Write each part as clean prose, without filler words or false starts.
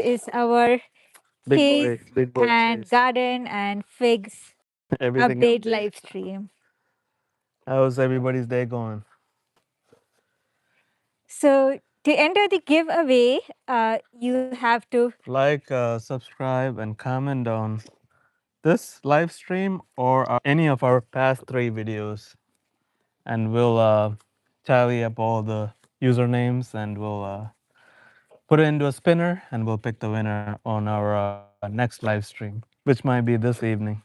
is our Big Chase boy, big boy and Chase. Garden and Figs Everything update update. live stream. How's everybody's day going? So to enter the giveaway, you have to Like, subscribe, and comment on this live stream or any of our past 3 videos, and we'll tally up all the usernames and we'll put it into a spinner and we'll pick the winner on our next live stream, which might be this evening.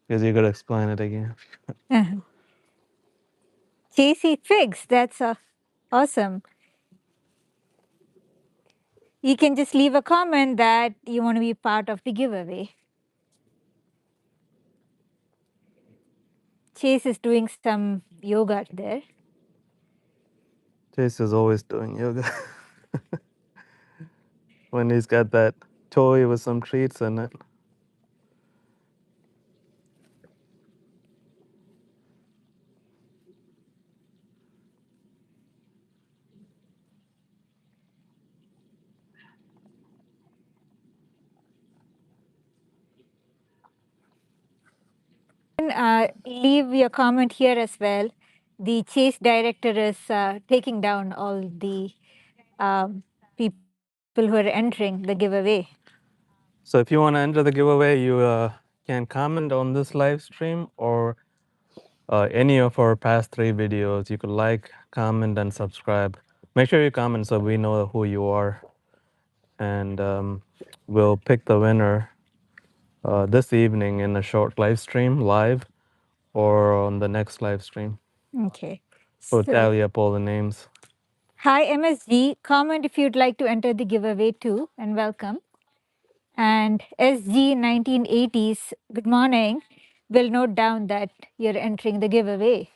Because you could explain it again. Chasey Figs. That's awesome. You can just leave a comment that you want to be part of the giveaway. Chase is doing some yoga there. Chase is always doing yoga when he's got that toy with some treats in it. Leave your comment here as well. The Chase director is taking down all the people who are entering the giveaway. So if you want to enter the giveaway, you can comment on this live stream or any of our past 3 videos. You could like, comment, and subscribe. Make sure you comment so we know who you are, and we'll pick the winner this evening in a short live stream, live, or on the next live stream. Okay. We'll So, tally up all the names. hi MSG, comment if you'd like to enter the giveaway too, and welcome. And SG 1980s, good morning. We'll note down that you're entering the giveaway.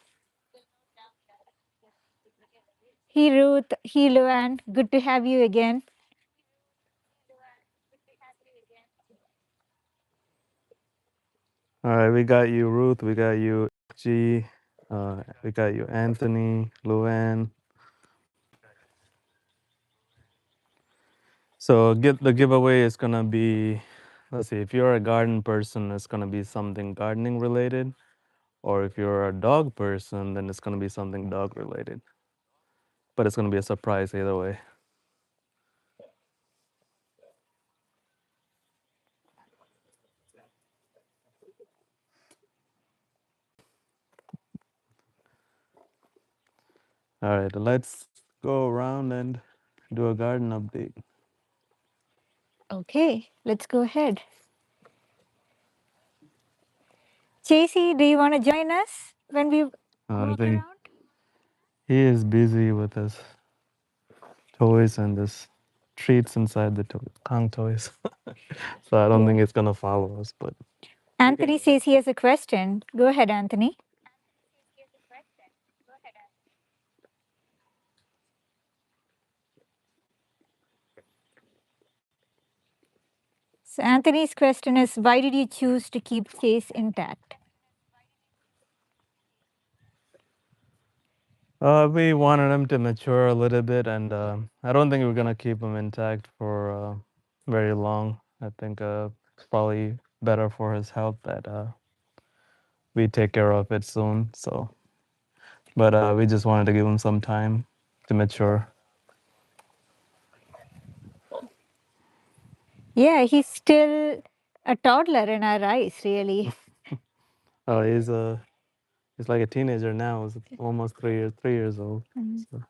Hey Ruth, hey Luann, good to have you again. All right, we got you, Ruth. We got you, G. We got you, Anthony, Luann. So the giveaway is gonna be, let's see, if you're a garden person, it's gonna be something gardening related, or if you're a dog person, then it's gonna be something dog related. But it's gonna be a surprise either way. All right, let's go around and do a garden update. Okay, let's go ahead. Chasey, do you want to join us when we I walk think around? he is busy with his toys and his treats inside the Kong toys. So I don't think it's gonna follow us, but Anthony says he has a question. Go ahead, Anthony. So Anthony's question is, why did you choose to keep Chase intact? we wanted him to mature a little bit, and I don't think we're gonna keep him intact for very long. I think it's probably better for his health that we take care of it soon. So, but we just wanted to give him some time to mature. Yeah, he's still a toddler in our eyes, really. Oh, he's like a teenager now. He's almost 3 years old. So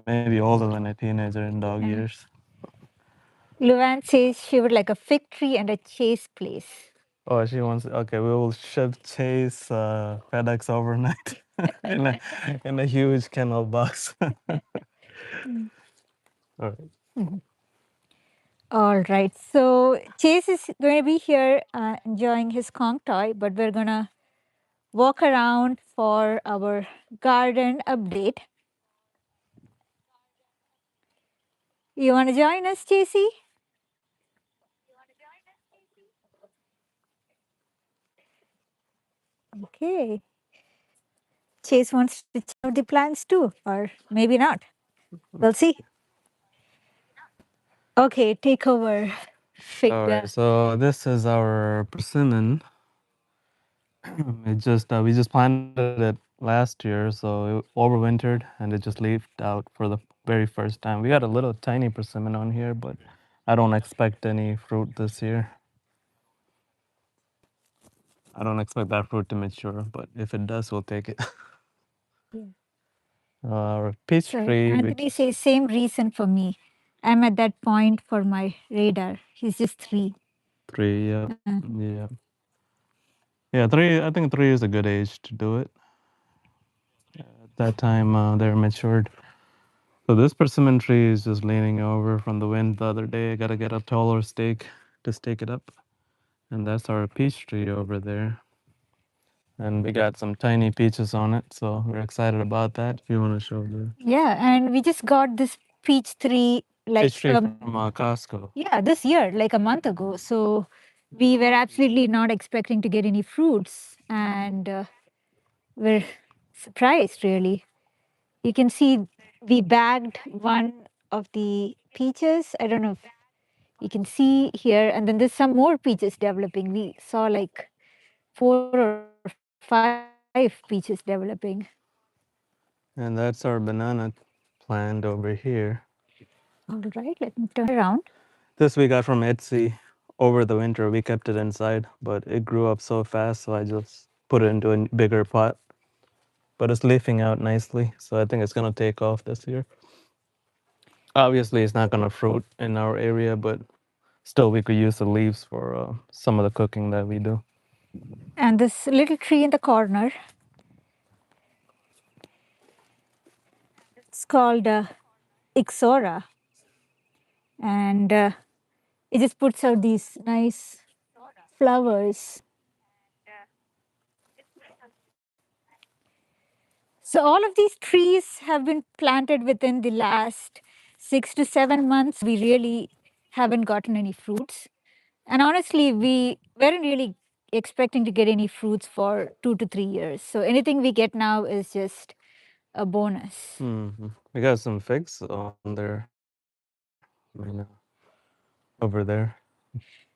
maybe older than a teenager in dog years. Luann says she would like a fig tree and a Chase place. Oh, she wants. Okay, we will ship Chase FedEx overnight in a huge kennel box. All right. All right. So Chase is going to be here enjoying his Kong toy, but we're going to walk around for our garden update. You want to join us, Chasey? Okay. Chase wants to check out the plants too, or maybe not. We'll see. Okay, take over. Fig. All right, so this is our persimmon. It just we just planted it last year, so it overwintered and it just leafed out for the very first time. We got a little tiny persimmon on here, but I don't expect any fruit this year. I don't expect that fruit to mature, but if it does, we'll take it. Yeah. Our peach So tree, which Anthony says same reason for me. I'm at that point for my radar. He's just 3. 3, yeah, yeah, 3. I think 3 is a good age to do it. At that time, they're matured. So this persimmon tree is just leaning over from the wind the other day. I gotta get a taller stake to stake it up. And that's our peach tree over there. And we got some tiny peaches on it, so we're excited about that. If you want to show the Yeah, and we just got this peach tree like peach tree from Costco. yeah, this year, like a month ago. So we were absolutely not expecting to get any fruits, and we're surprised really. You can see we bagged one of the peaches. I don't know if you can see here, and then there's some more peaches developing. We saw like 4 or 5 peaches developing. And that's our banana plant over here. All right, let me turn around. This we got from Etsy over the winter. We kept it inside, but it grew up so fast, so I just put it into a bigger pot. But it's leafing out nicely, so I think it's gonna take off this year. Obviously, it's not gonna fruit in our area, but still, we could use the leaves for some of the cooking that we do. And this little tree in the corner, it's called Ixora, and it just puts out these nice flowers. So all of these trees have been planted within the last 6 to 7 months. We really haven't gotten any fruits. And honestly, we weren't really expecting to get any fruits for 2 to 3 years. So anything we get now is just a bonus. We got some figs on there, over there.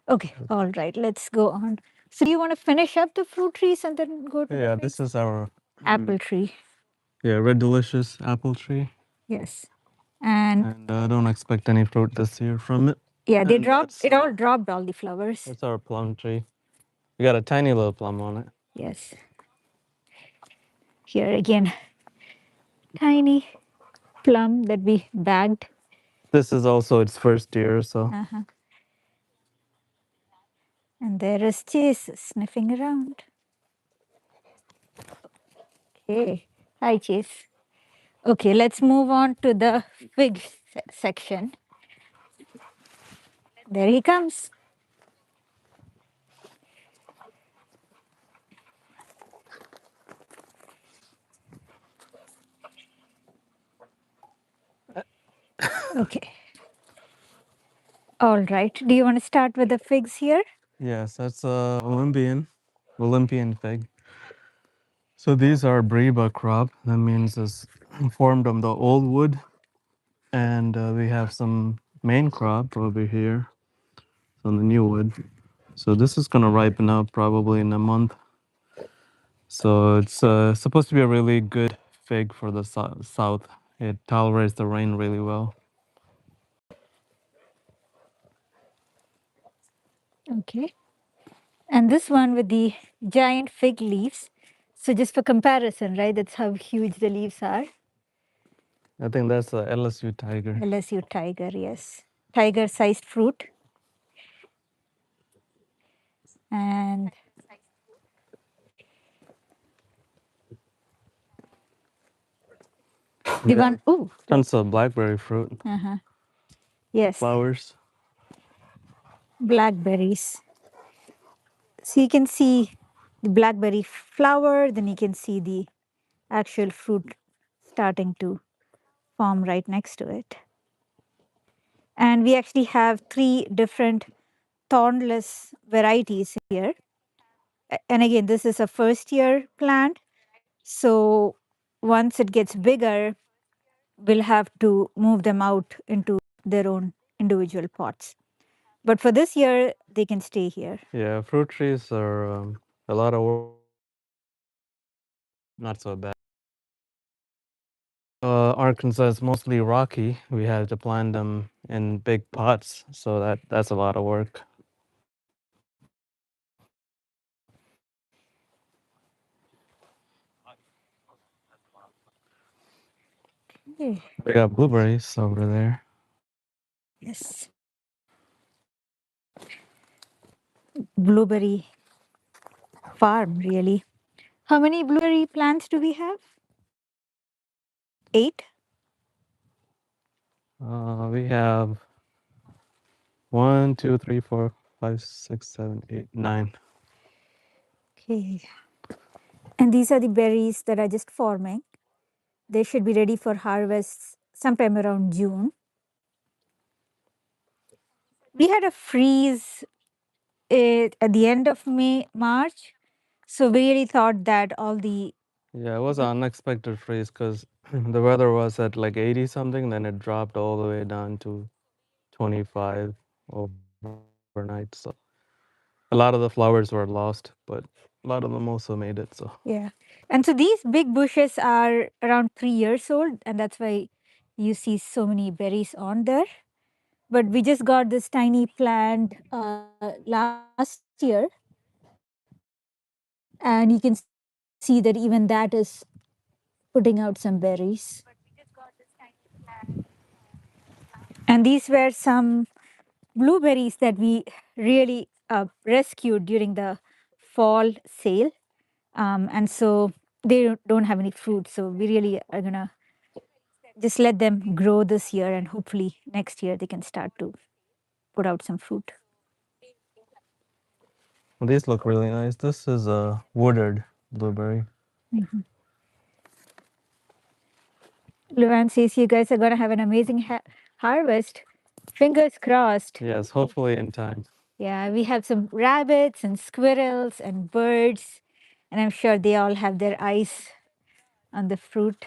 Okay, all right, let's go on. So do you want to finish up the fruit trees and then go to Yeah, the this is our apple tree? yeah Red Delicious apple tree, Yes. And and I don't expect any fruit this year from it. yeah, they And dropped it all dropped all the flowers. that's our plum tree. We got a tiny little plum on it. Yes. Here again, tiny plum that we bagged. This is also its first year, so Uh-huh. And there is Chase sniffing around. Okay. Hi, Chase. Okay, let's move on to the fig section. There he comes. Okay. All right. Do you want to start with the figs here? yes, that's Olympian fig. So these are Breba crop. That means it's formed on the old wood, and we have some main crop over here on the new wood. So this is gonna ripen up probably in a month. So it's supposed to be a really good fig for the south. It tolerates the rain really well. Okay. And this one with the giant fig leaves. So just for comparison, right? That's how huge the leaves are. I think that's a LSU tiger. LSU tiger, yes. Tiger-sized fruit. And the one, ooh, Tons of blackberry fruit yes, flowers. blackberries. So you can see the blackberry flower, then you can see the actual fruit starting to form right next to it. And we actually have 3 different thornless varieties here. And again, this is a first year plant. So once it gets bigger, we'll have to move them out into their own individual pots. But for this year, they can stay here. Yeah, fruit trees are a lot of work, not so bad. Arkansas is mostly rocky. We have to plant them in big pots, so that's a lot of work. Okay. We got blueberries over there. Yes. Blueberry farm, really. How many blueberry plants do we have? 8? We have 1, 2, 3, 4, 5, 6, 7, 8, 9. Okay. And these are the berries that are just forming. They should be ready for harvest sometime around June. We had a freeze at the end of March. So we really thought that all the Yeah, it was an unexpected freeze because the weather was at like 80 something, then it dropped all the way down to 25 overnight. So a lot of the flowers were lost, but a lot of them also made it. So yeah. And so these big bushes are around 3 years old, and that's why you see so many berries on there. But we just got this tiny plant last year, and you can see that even that is putting out some berries. And these were some blueberries that we really rescued during the fall sale. And so they don't have any fruit. So we really are going to just let them grow this year, and hopefully next year they can start to put out some fruit. well, these look really nice. This is a wooded blueberry. Mhm. Luan says you guys are going to have an amazing harvest. Fingers crossed. Yes, hopefully in time. Yeah, we have some rabbits and squirrels and birds, and I'm sure they all have their eyes on the fruit.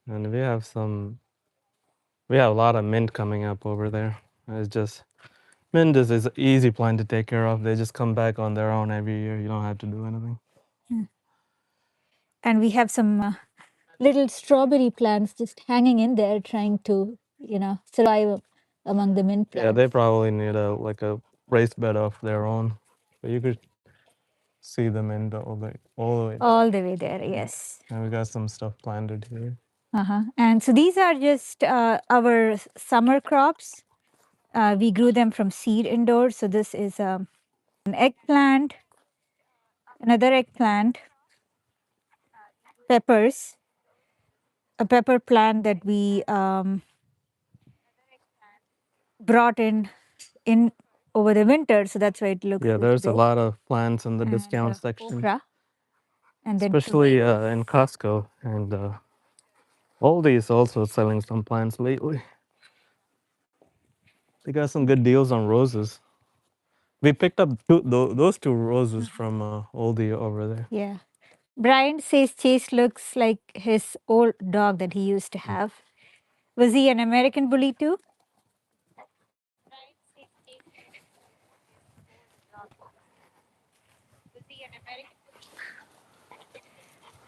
And we have a lot of mint coming up over there. It's just mint is an easy plant to take care of. They just come back on their own every year. You don't have to do anything. And we have some little strawberry plants just hanging in there trying to, survive among the mint Yeah, plants. they probably need a raised bed of their own. But you could see them in all the way. All the way there, yes. And we got some stuff planted here. And so these are just our summer crops. We grew them from seed indoors. So this is an eggplant, another eggplant, peppers, a pepper plant that we brought in over the winter. So that's why it looks Yeah, this there's a big. lot of plants in the And discount section, okra, and then especially tomatoes. in Costco. And Aldi's also selling some plants lately. They got some good deals on roses. We picked up those two roses from Aldi over there. Yeah. Brian says Chase looks like his old dog that he used to have. Was he an American bully too?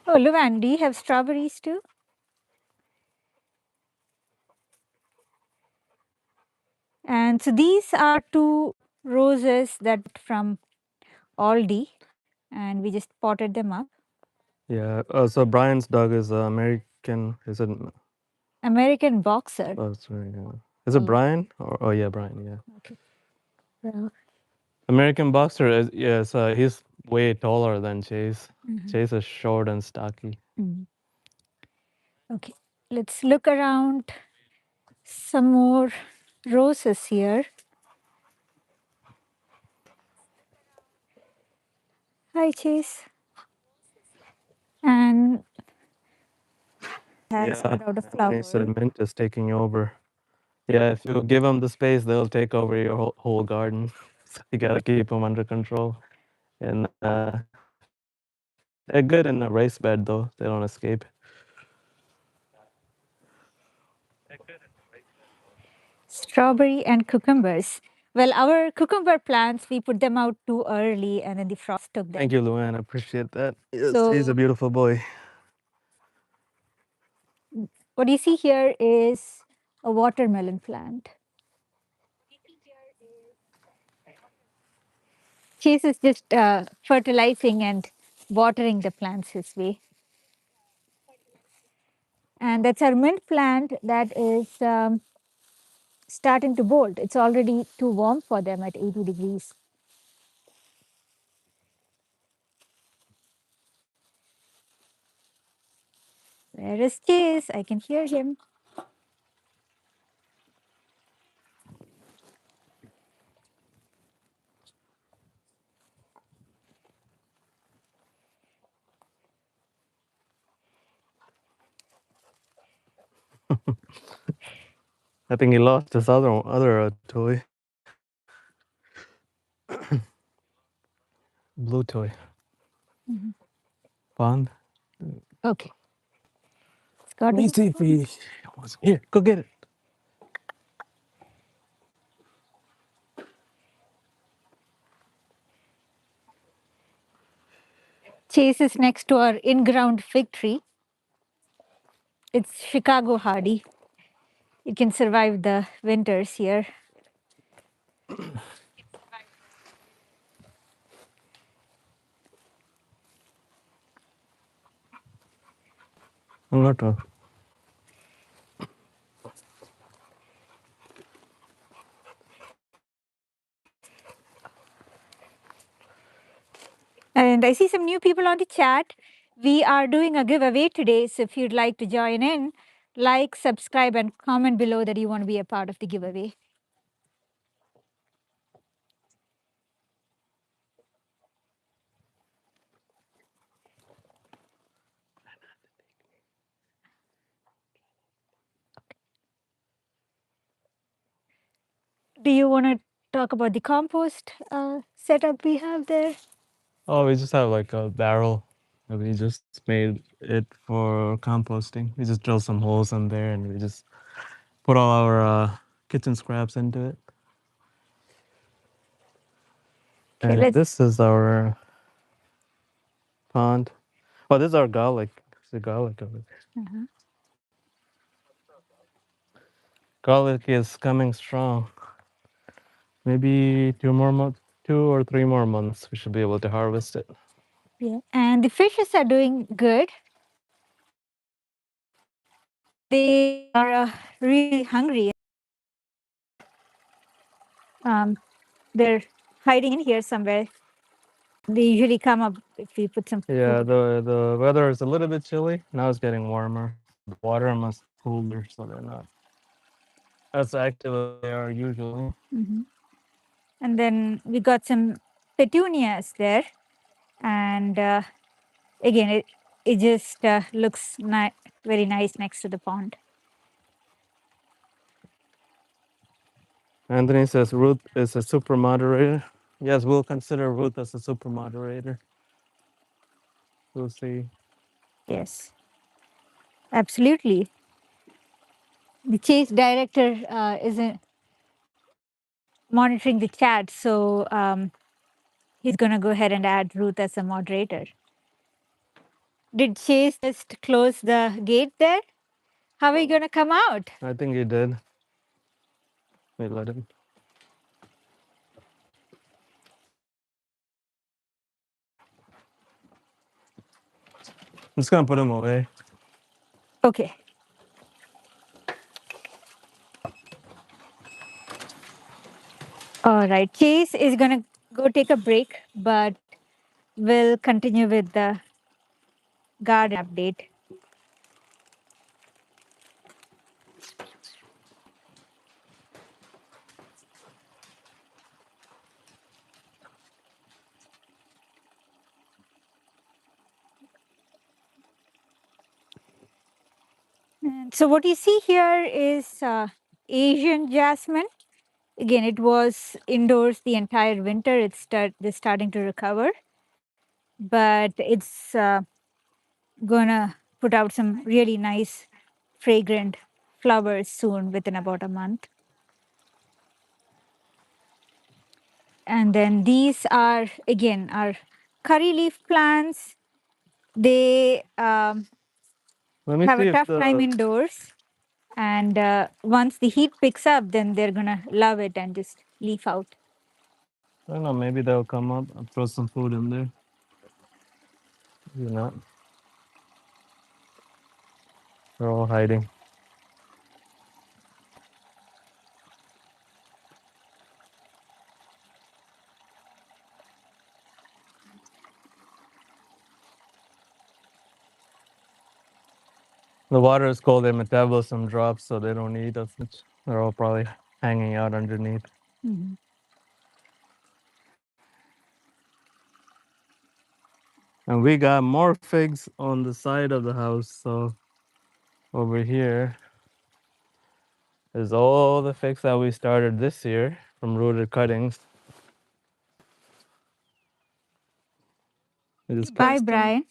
Oh, Luan, do you have strawberries too? And so these are two roses that from Aldi, and we just potted them up. Yeah. So Brian's dog is American. Is it? American boxer. Oh, sorry. Yeah. Is it Brian? Oh yeah, Brian. Yeah. Okay. Well, American boxer is yes. He's way taller than Chase. mhm. Chase is short and stocky. Mm. Okay. Let's look around some more roses here. Hi, Chase. And has Yeah. put out a When he flower. said mint is taking over. Yeah, if you give them the space, they'll take over your whole garden. So you gotta keep them under control. And they're good in a raised bed, though. They don't escape. Strawberry and cucumbers. Well, our cucumber plants, we put them out too early and then the frost took them. Thank you, Luann. I appreciate that. Yes, he's a So beautiful boy. what you see here is a watermelon plant. Chase is just fertilizing and watering the plants his way. And that's our mint plant that is starting to bolt. It's already too warm for them at 80 degrees. Where is Chase? I can hear him. I think he lost his other toy, blue toy. Pond. Okay. It's got Let me see if he was here. Go get it. Chase is next to our in-ground fig tree. It's Chicago hardy. It can survive the winters here. A lot of. And I see some new people on the chat. We are doing a giveaway today. So if you'd like to join in, like, subscribe, and comment below that you want to be a part of the giveaway. Do you want to talk about the compost setup we have there? Oh, we just have like a barrel that we just made it for composting. We just drill some holes in there and we just put all our kitchen scraps into it. Okay, And this is our pond. Oh, this is our garlic. It's the garlic of it. Garlic is coming strong. Maybe 2 or 3 more months, we should be able to harvest it. Yeah. And the fishes are doing good. They are really hungry. They're hiding in here somewhere. They usually come up if we put some Yeah, food. the weather is a little bit chilly. Now it's getting warmer. The water must be cooler, so they're not as active as they are usually. And then we got some petunias there. And again, it just looks very nice next to the pond. Anthony says Ruth is a super moderator. Yes, we'll consider Ruth as a super moderator. We'll see. Yes, absolutely. The Chase director isn't monitoring the chat, so he's going to go ahead and add Ruth as a moderator. Did Chase just close the gate there? How are you going to come out? I think he did. We let him. I'm just gonna put him away. Okay. All right. Chase is going to go take a break, but we'll continue with the garden update. And so what you see here is Asian jasmine. Again, it was indoors the entire winter. It's starting to recover, but it's gonna put out some really nice, fragrant flowers soon, within about a month. And then these are again our curry leaf plants. They Let me have see a if tough time the indoors, and once the heat picks up, then they're gonna love it and just leaf out. I don't know, maybe they'll come up. I'll throw some food in there. Maybe not. They're all hiding. The water is cold, their metabolism drops, so they don't eat as much. They're all probably hanging out underneath. Mhm. And we got more figs on the side of the house. So over here is all the figs that we started this year from rooted cuttings. We just Bye, placed them. Brian.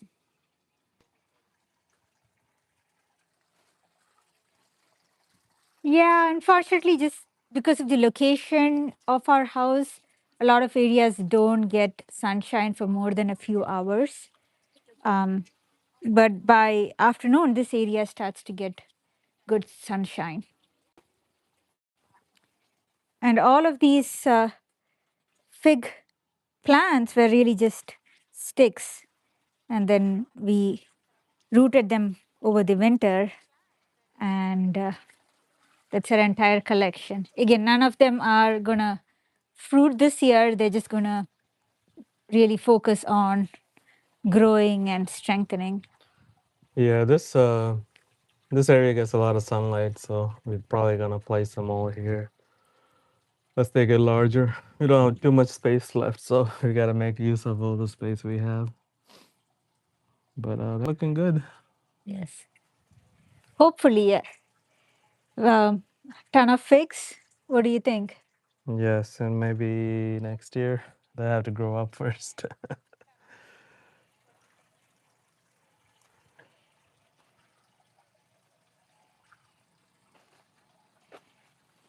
Yeah, unfortunately, just because of the location of our house, a lot of areas don't get sunshine for more than a few hours. Um, but by afternoon, this area starts to get good sunshine. And all of these fig plants were really just sticks. And then we rooted them over the winter, and that's our entire collection. Again, none of them are gonna fruit this year. They're just gonna really focus on growing and strengthening. Yeah, this area gets a lot of sunlight, so we're probably gonna place them all here as they get larger. We don't have too much space left, so we gotta make use of all the space we have. But they're looking good. Yes. Hopefully, a ton of figs. What do you think? Yes, and maybe next year they have to grow up first.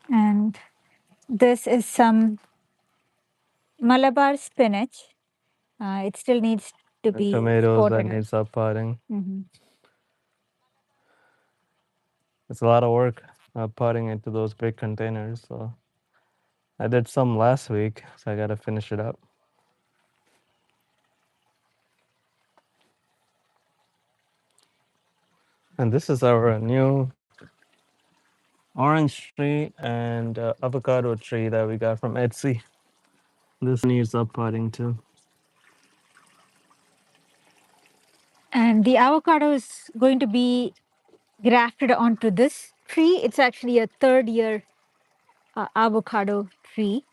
And this is some Malabar spinach. It still needs to And be tomatoes that potted. need subpotting. Mhm. It's a lot of work potting into those big containers. So I did some last week, so I gotta finish it up. And this is our new orange tree and avocado tree that we got from Etsy. This needs subpotting too. And the avocado is going to be grafted onto this tree. It's actually a third year avocado tree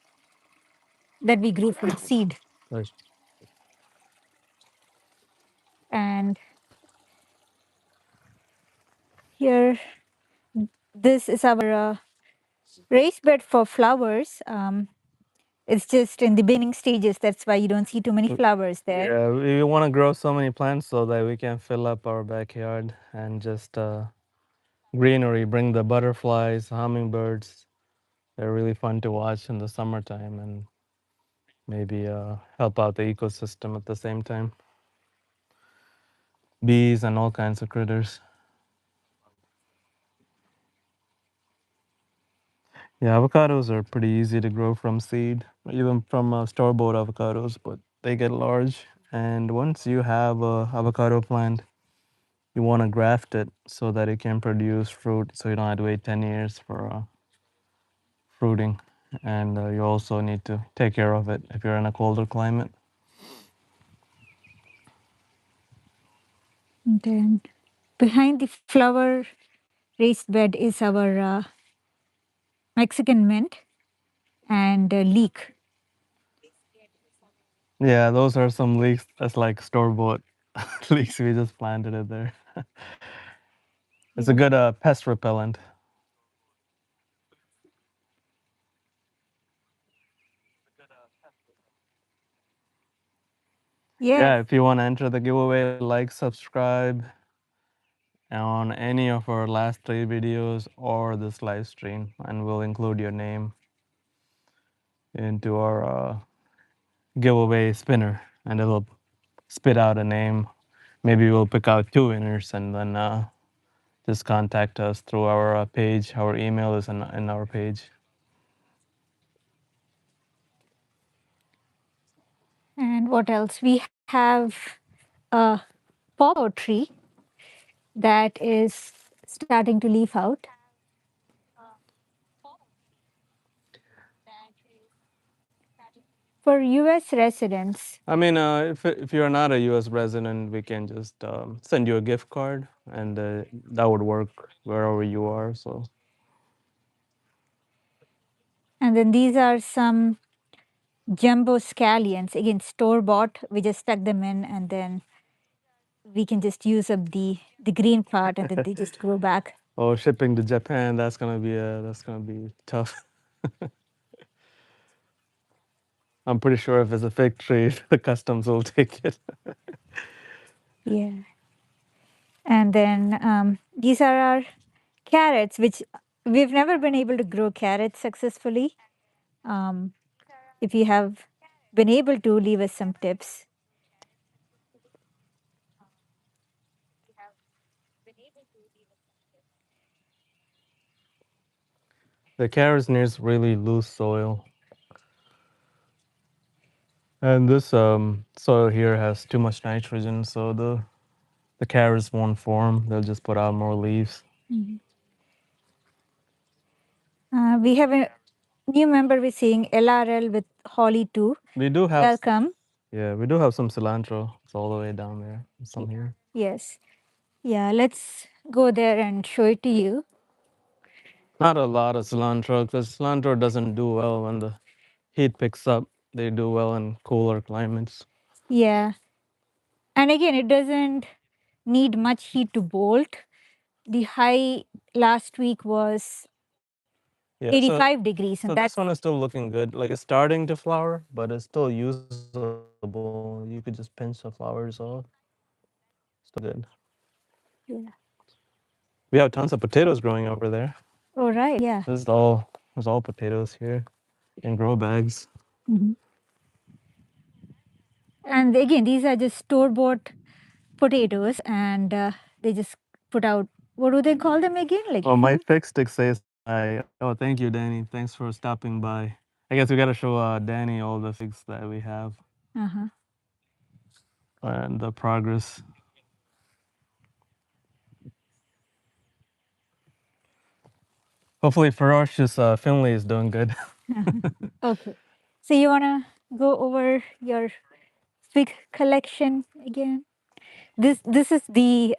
that we grew from seed. Nice. And here, this is our raised bed for flowers. It's just in the beginning stages. That's why you don't see too many flowers there. Yeah, we want to grow so many plants so that we can fill up our backyard and just greenery, bring the butterflies, hummingbirds. They're really fun to watch in the summertime and maybe help out the ecosystem at the same time. Bees and all kinds of critters. Yeah, avocados are pretty easy to grow from seed, even from store-bought avocados, but they get large. And once you have a avocado plant, you want to graft it so that it can produce fruit, so you don't have to wait 10 years for fruiting. And you also need to take care of it if you're in a colder climate. And then behind the flower raised bed is our Mexican mint and leek. Yeah, those are some leeks. That's like store-bought leeks. We just planted it there. It's a good pest repellent. Yeah. Yeah, if you want to enter the giveaway, like, subscribe on any of our last 3 videos or this live stream, and we'll include your name into our giveaway spinner, and it'll spit out a name. Maybe we'll pick out 2 winners, and then just contact us through our page. Our email is in our page. And what else? We have a pawpaw tree that is starting to leaf out. For US residents, I mean, if you're not a U.S. resident, we can just send you a gift card, and that would work wherever you are. So and then these are some jumbo scallions, again store bought. We just stuck them in, and then we can just use up the green part, and then they just grow back. oh, shipping to Japan, that's gonna be tough. I'm pretty sure if it's a fig tree, the customs will take it. Yeah. And then these are our carrots, which we've never been able to grow carrots successfully. If you have been able to, leave us some tips. The carrots needs really loose soil, and this soil here has too much nitrogen, so the carrots won't form. They'll just put out more leaves. We have a new member we're seeing, LRL with Holly too. We do have Welcome. Yeah, we do have some cilantro. It's all the way down there. Some here. Yes. Yeah, let's go there and show it to you. Not a lot of cilantro because cilantro doesn't do well when the heat picks up. They do well in cooler climates. Yeah. And again, it doesn't need much heat to bolt. The high last week was Yeah, 85 degrees, and so this that's one is still looking good. Like it's starting to flower, but it's still usable. You could just pinch the flowers off. Still good. yeah. We have tons of potatoes growing over there. Oh, right. Yeah. There's all potatoes here in grow bags. Mhm. And again, these are just store bought potatoes, and they just put out, what do they call them again? Like, Oh, my fig stick says hi. Oh, thank you, Danny. Thanks for stopping by. I guess we gotta show Danny all the figs that we have uh-huh. and the progress. Hopefully, Ferocious Finley is doing good. Okay. So you want to go over your fig collection again? This is the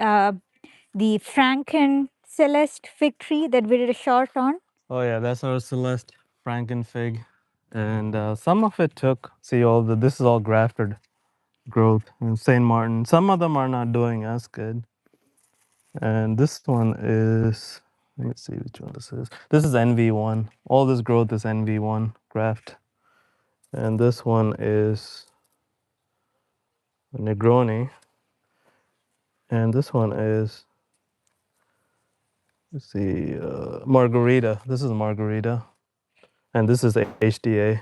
Franken Celeste fig tree that we did a short on. Oh yeah, that's our Celeste Franken fig, and some of it took. See, this is all grafted growth in Saint Martin. Some of them are not doing as good, and this one is. Let me see which one this is. This is NV1. All this growth is NV1 graft, and this one is Negroni, and this one is, let's see, Margarita. This is Margarita, and this is HDA.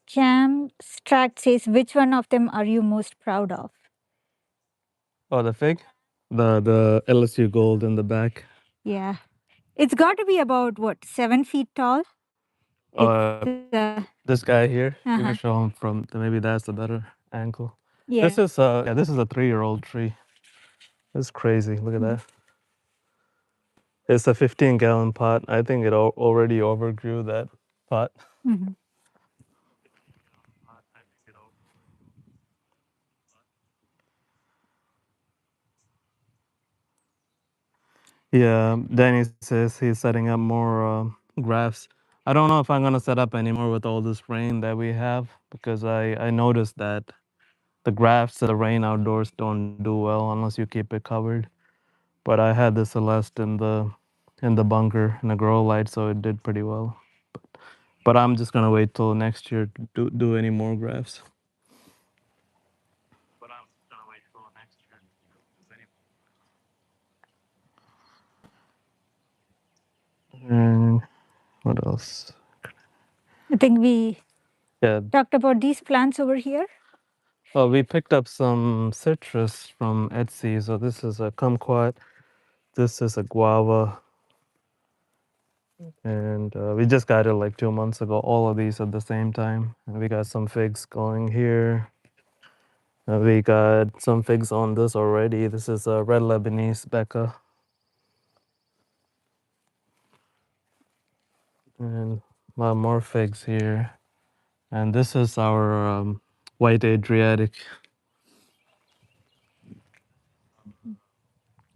Jam Stract says, which one of them are you most proud of? Oh, the fig, the LSU gold in the back. Yeah. It's got to be about, what, 7 feet tall? It's This guy here, you uh-huh. can show him from maybe that's a better angle. Yeah. This is this is a 3-year-old tree. It's crazy. Look at that. It's a 15-gallon pot. I think it already overgrew that pot. Mhm. Yeah, Danny says he's setting up more graphs. I don't know if I'm gonna set up anymore with all this rain that we have because I noticed that the graphs in the rain outdoors don't do well unless you keep it covered. But I had the Celeste in the bunker in a grow light, so it did pretty well. But I'm just gonna wait till next year to do any more grafts. And what else? I think we Yeah. talked about these plants over here. Oh, we picked up some citrus from Etsy. So this is a kumquat. This is a guava, and we just got it like 2 months ago. All of these at the same time. And we got some figs going here. We got some figs on this already. This is a red Lebanese Becca, and a lot more figs here. And this is our white Adriatic.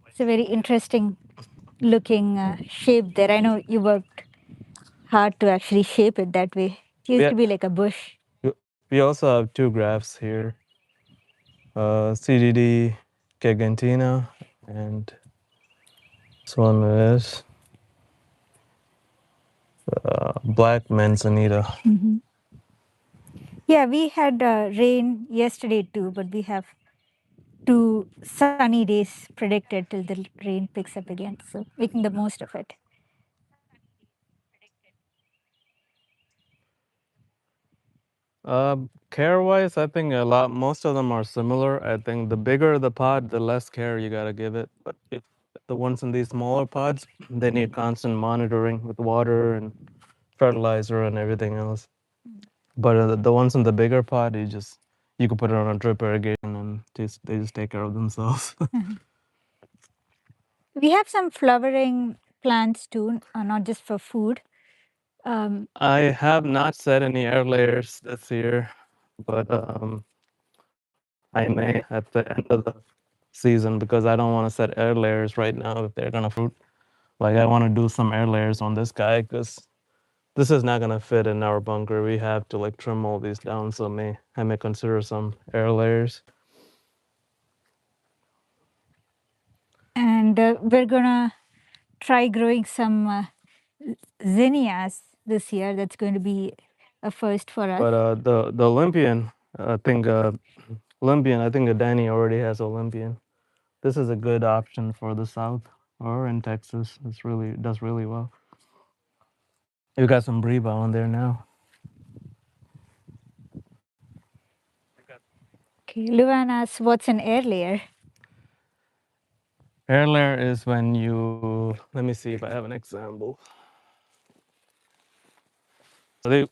It's a very interesting looking shape there. I know you worked hard to actually shape it that way. It used We, to be like a bush. we also have two grafts here. CDD gigantina, and this one is black manzanita. Mhm. Yeah, we had rain yesterday too, but we have 2 sunny days predicted till the rain picks up again. So making the most of it. Care wise, I think most of them are similar. I think the bigger the pod, the less care you gotta give it. But if the ones in these smaller pods, they need constant monitoring with water and fertilizer and everything else. But the ones in the bigger pod, you can put it on a drip irrigation and they just take care of themselves. We have some flowering plants too, not just for food. Um, I have not set any air layers this year, but I may at the end of the season because I don't want to set air layers right now if they're gonna fruit. Like I want to do some air layers on this guy because this is not gonna fit in our bunker. We have to like trim all these down, so I may consider some air layers. and we're gonna try growing some zinnias this year. That's going to be a first for us. But the Olympian, I think Olympian, I think Danny already has Olympian. This is a good option for the South or in Texas. It does really well. You got some Breva on there now. Okay, Luan asks, what's an air layer? Air layer is when let me see if I have an example.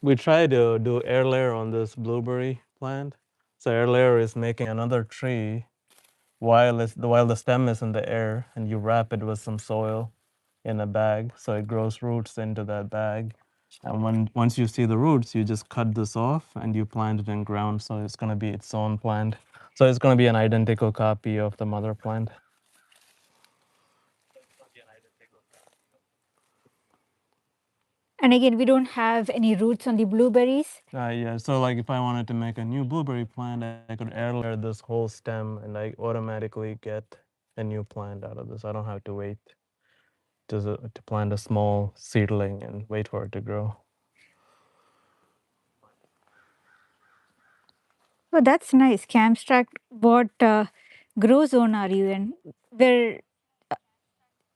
We try to do air layer on this blueberry plant. So air layer is making another tree while the stem is in the air, and you wrap it with some soil in a bag, so it grows roots into that bag. And once you see the roots, you just cut this off and you plant it in ground. So it's gonna be its own plant. So it's gonna be an identical copy of the mother plant. And again, we don't have any roots on the blueberries. Yeah. So like if I wanted to make a new blueberry plant, I could air layer this whole stem, and I automatically get a new plant out of this. I don't have to wait to plant a small seedling and wait for it to grow. Oh, that's nice. Camstrack, what grow zone are you in? Where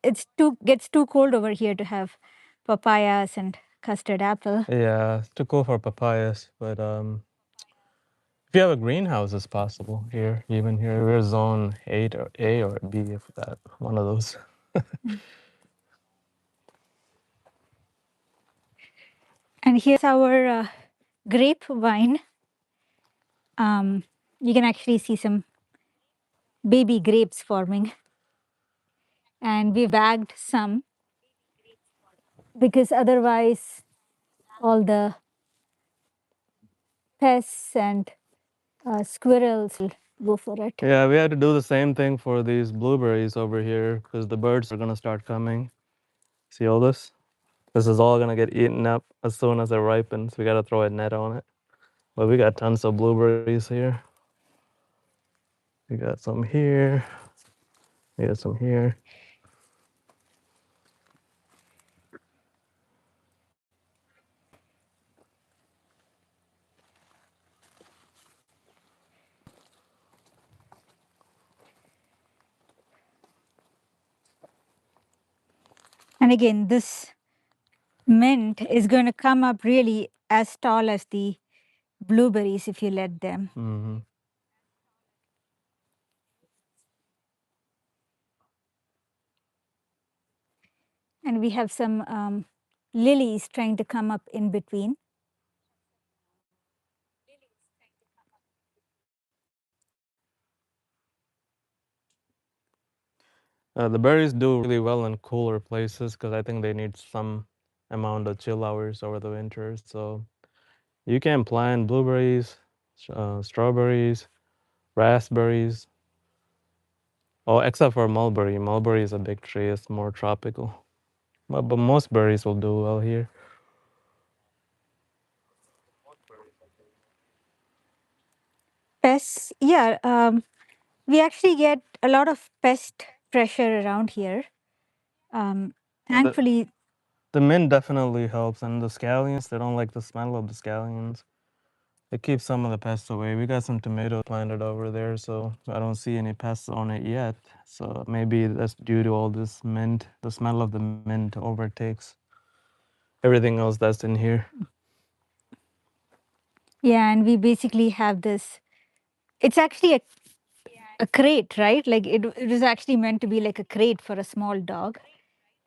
gets too cold over here to have papayas and custard apple. Yeah, it's too cool for papayas, but if you have a greenhouse, it's possible here. Even here, we're zone 8 or A or B, if that one of those. And here's our grapevine. You can actually see some baby grapes forming. And we bagged some because otherwise all the pests and squirrels will go for it. Yeah, we had to do the same thing for these blueberries over here because the birds are gonna start coming. See all this? This is all gonna get eaten up as soon as it ripens. We gotta throw a net on it. But we got tons of blueberries here. We got some here. We got some here. And again, this mint is going to come up really as tall as the blueberries if you let them. Mm-hmm. And we have some lilies trying to come up in between. The berries do really well in cooler places because I think they need some amount of chill hours over the winter. So you can plant blueberries, strawberries, raspberries. Oh, except for mulberry. Mulberry is a big tree. It's more tropical. But most berries will do well here. Pests, yeah, we actually get a lot of pest pressure around here. Yeah, Thankfully, the mint definitely helps, and the scallions, they don't like the smell of the scallions. It keeps some of the pests away. We got some tomatoes planted over there, so I don't see any pests on it yet. So maybe that's due to all this mint. The smell of the mint overtakes everything else that's in here. yeah, and we basically have this. It's actually a crate, right? Like it was actually meant to be like a crate for a small dog.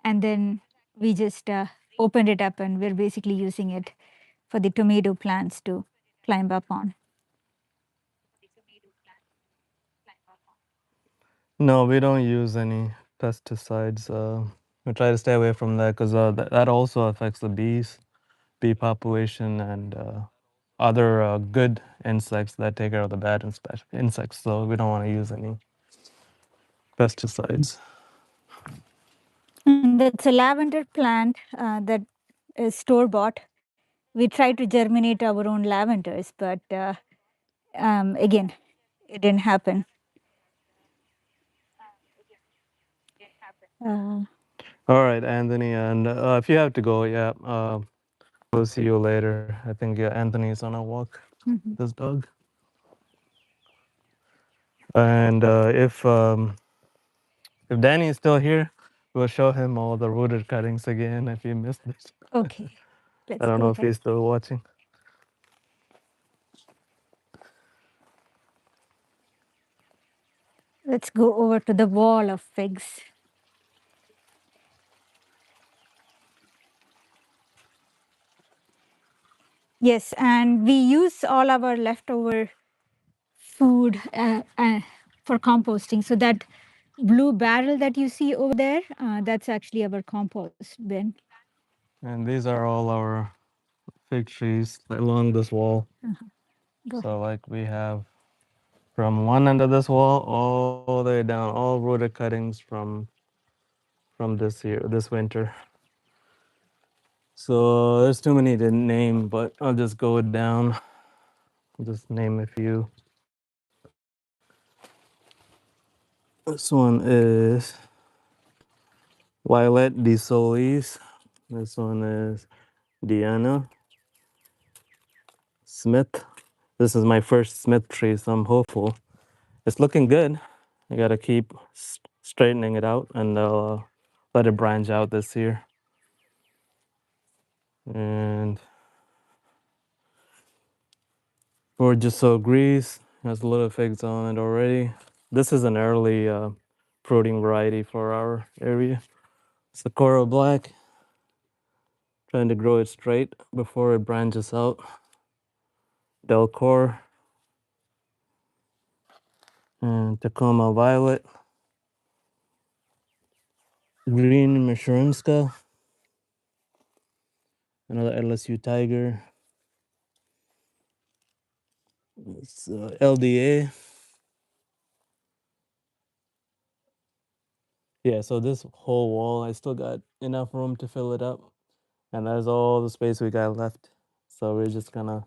And then we just opened it up and we're basically using it for the tomato plants to climb up on. No, we don't use any pesticides. We try to stay away from that because that also affects the bees, bee population, and other good insects that take care of the bad insects. So we don't want to use any pesticides. And that's a lavender plant that is store bought. We tried to germinate our own lavenders, but again, it didn't happen. Uh, All right, Anthony, and if you have to go, yeah, we'll see you later. I think Anthony's on a walk. mhm. This dog, and if Danny is still here, we'll show him all the rooted cuttings again. If you missed it, Okay, I let's don't go know if ahead. he's still watching. Let's go over to the wall of figs. Yes, and we use all our leftover food for composting. So that blue barrel that you see over there, that's actually our compost bin. And these are all our fig trees along this wall. Go So ahead. like we have from one end of this wall all the way down, all rooted cuttings from this winter. So there's too many to name, but I'll just go down. Just name a few. This one is Violet de Solis. This one is Diana Smith. This is my first Smith tree, so I'm hopeful. It's looking good. I gotta keep straightening it out and let it branch out this year. And Gorgeous So Grease has a little figs on it already. This is an early fruiting variety for our area. Sakura Black, trying to grow it straight before it branches out. Delcor and Tacoma Violet. Green Mashroomska, another LSU Tiger. It's LDA. Yeah, so this whole wall, I still got enough room to fill it up. And that's all the space we got left. So we're just gonna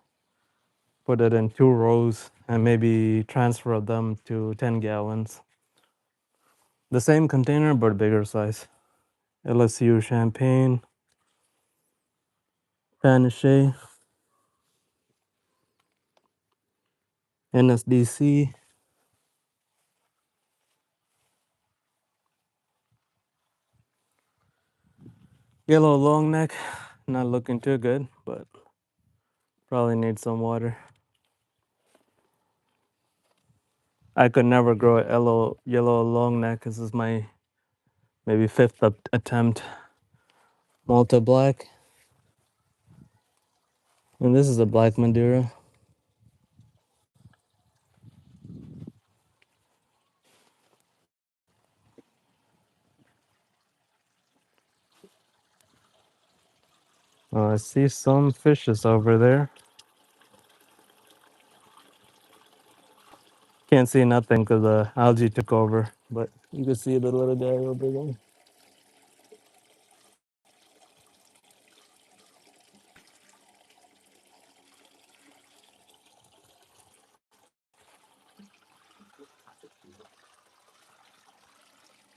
put it in 2 rows and maybe transfer them to 10 gallons. The same container, but bigger size. LSU Champagne, Panache, NSDC. Yellow long neck, not looking too good, but probably need some water. I could never grow a yellow long neck. This is my maybe fifth attempt. Malta black. And this is a black Madeira. I see some fishes over there. Can't see nothing because the algae took over, but you can see the little guy over there.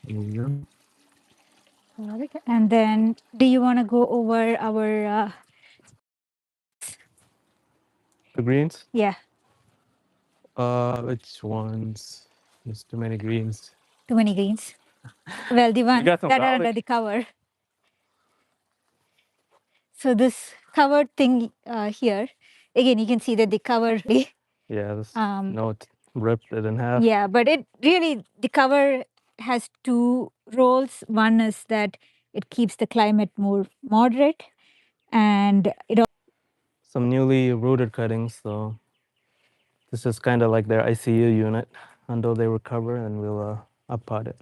Yeah. And then, do you want to go over our, The greens? yeah, Which ones? There's too many greens. too many greens? Well, the We ones got some that are under garlic. the cover. So this covered thing here, again, you can see that the cover, Yeah, this um, note ripped it in half. yeah, but it really, the cover has two roles. One is that it keeps the climate more moderate, and it Some newly rooted cuttings, so this is kind of like their ICU unit until they recover, and we'll uppot it.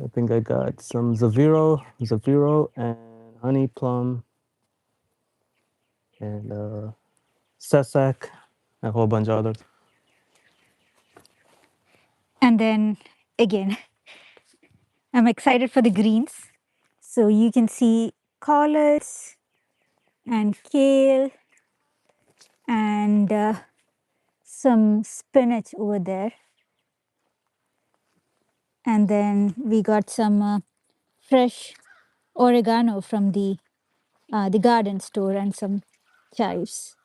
I think I got some Zaviro, and honey plum, and Sesac, a whole bunch of others. and then again, I'm excited for the greens. So you can see collards and kale and some spinach over there. And then we got some fresh oregano from the garden store and some chives.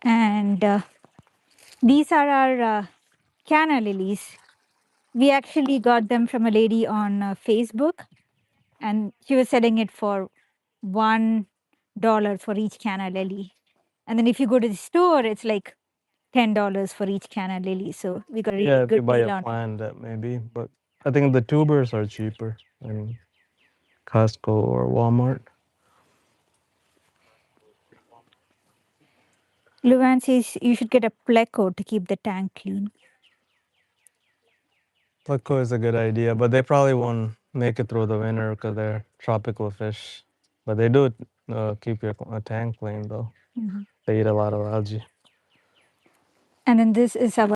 And these are our canna lilies. We actually got them from a lady on Facebook, and she was selling it for $1 for each canna lily. And then if you go to the store, it's like $10 for each canna lily. So we got a really Yeah, if you good buy deal a on it. plant, that maybe, but I think the tubers are cheaper in Costco or Walmart. Luan says you should get a pleco to keep the tank clean. Pleco is a good idea, but they probably won't make it through the winter because they're tropical fish. But they do keep your tank clean, though. Mhm. They eat a lot of algae. And then this is our